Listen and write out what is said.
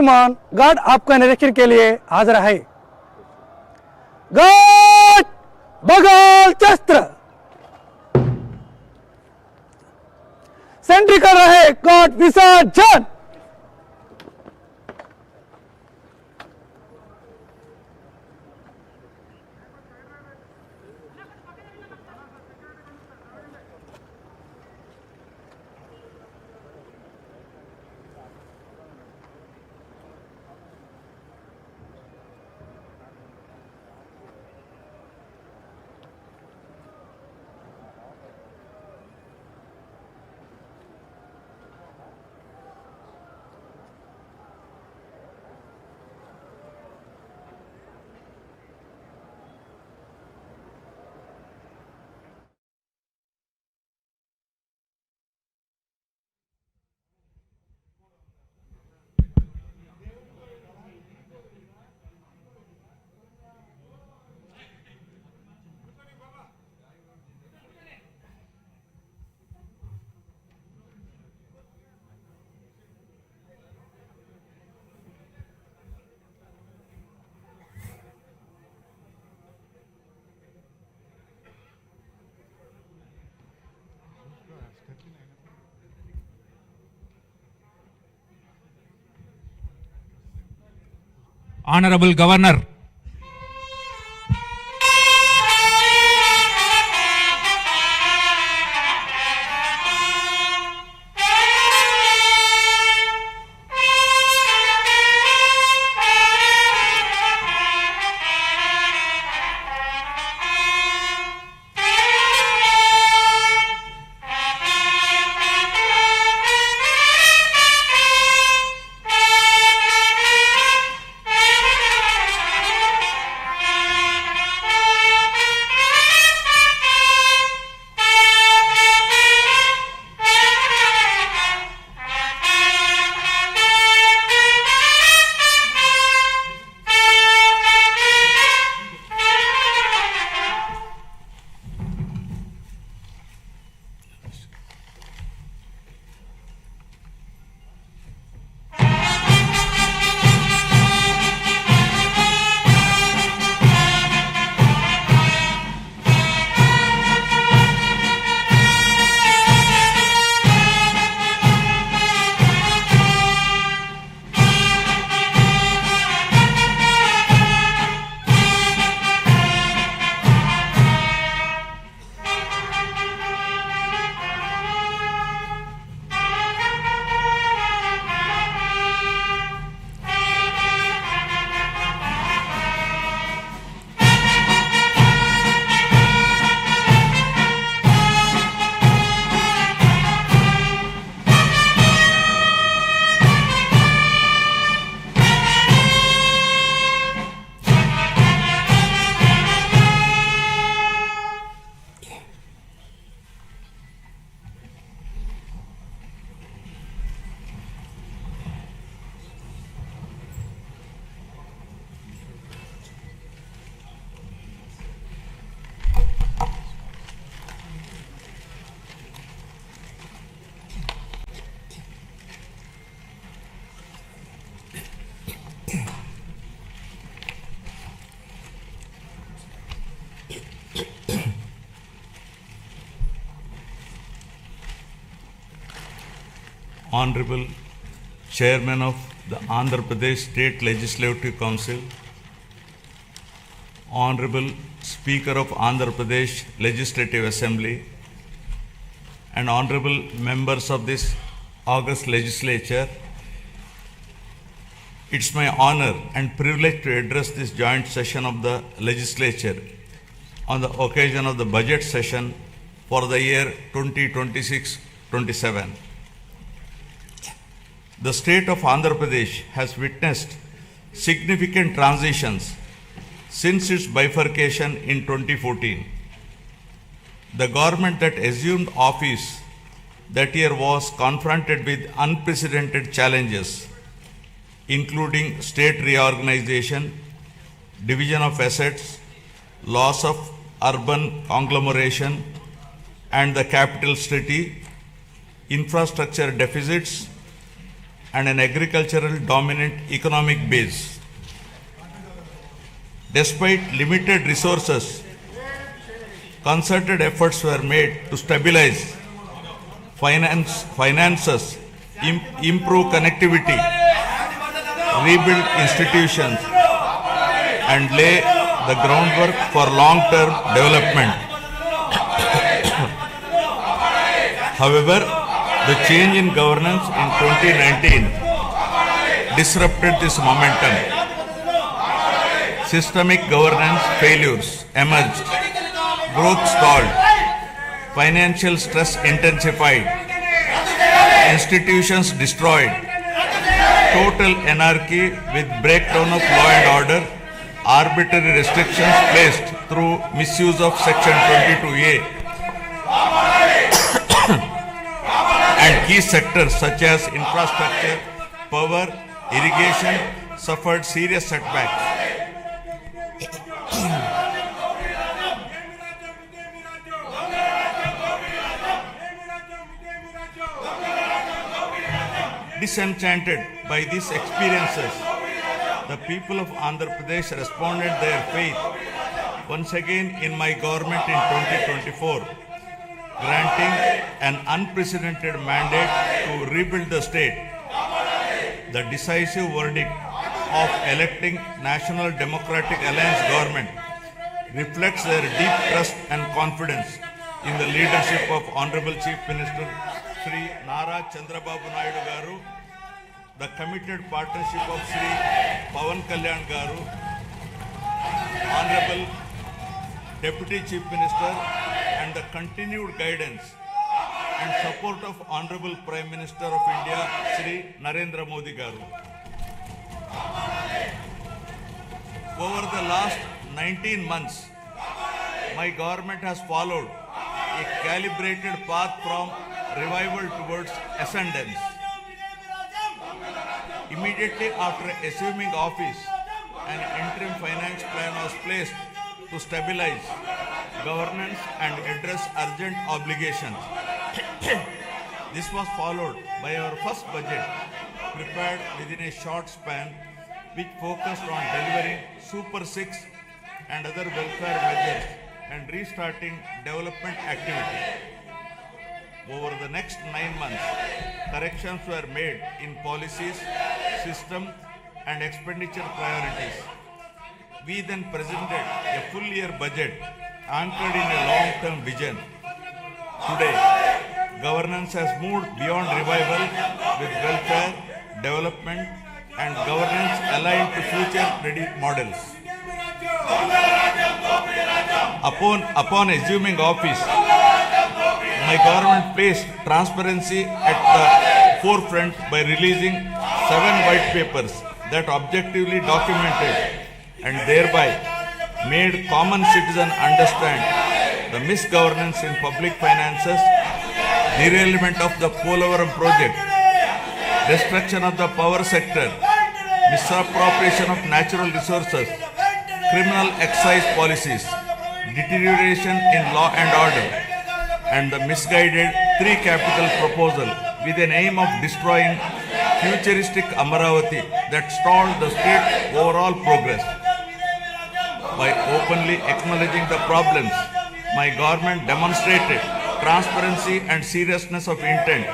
ईमान guard आपका निरीक्षण के लिए हाजिर है। गार्ड बगल शस्त्र सेंट्री कर रहे गार्ड विसर्जन। Honorable Governor, Honorable Chairman of the Andhra Pradesh State Legislative Council, Honorable Speaker of Andhra Pradesh Legislative Assembly, and Honorable members of this August Legislature, it's my honor and privilege to address this joint session of the Legislature on the occasion of the budget session for the year 2026-27. The state of Andhra Pradesh has witnessed significant transitions since its bifurcation in 2014. The government that assumed office that year was confronted with unprecedented challenges, including state reorganization, division of assets, loss of urban conglomeration and the capital city, infrastructure deficits, and an agricultural dominant economic base. Despite limited resources, concerted efforts were made to stabilize finances, improve connectivity, rebuild institutions, and lay the groundwork for long-term development. However, the change in governance in 2019 disrupted this momentum. Systemic governance failures emerged, growth stalled, financial stress intensified, institutions destroyed, total anarchy with breakdown of law and order, arbitrary restrictions placed through misuse of Section 22A, and key sectors such as infrastructure, power, irrigation suffered serious setbacks. Disenchanted by these experiences, the people of Andhra Pradesh responded their faith once again in my government in 2024, granting an unprecedented mandate to rebuild the state. The decisive verdict of electing National Democratic Alliance government reflects their deep trust and confidence in the leadership of Honorable Chief Minister Sri Nara Chandrababu Naidu Garu, the committed partnership of Sri Pawan Kalyan Garu, Honorable Deputy Chief Minister, and the continued guidance and support of Honorable Prime Minister of India Sri Narendra Modi Garu. Over the last 19 months, my government has followed a calibrated path from revival towards ascendance. Immediately after assuming office, an interim finance plan was placed to stabilize governance and address urgent obligations. This was followed by our first budget, prepared within a short span, which focused on delivering Super 6 and other welfare measures and restarting development activity. Over the next 9 months, corrections were made in policies, system, and expenditure priorities. We then presented a full year budget anchored in a long-term vision. Today, governance has moved beyond revival with welfare, development, and governance aligned to future-ready models. Upon assuming office, my government placed transparency at the forefront by releasing 7 white papers that objectively documented and thereby made common citizens understand the misgovernance in public finances, derailment of the Polavaram project, destruction of the power sector, misappropriation of natural resources, criminal excise policies, deterioration in law and order, and the misguided 3 capital proposal with an aim of destroying futuristic Amaravati that stalled the state's overall progress. By openly acknowledging the problems, my government demonstrated transparency and seriousness of intent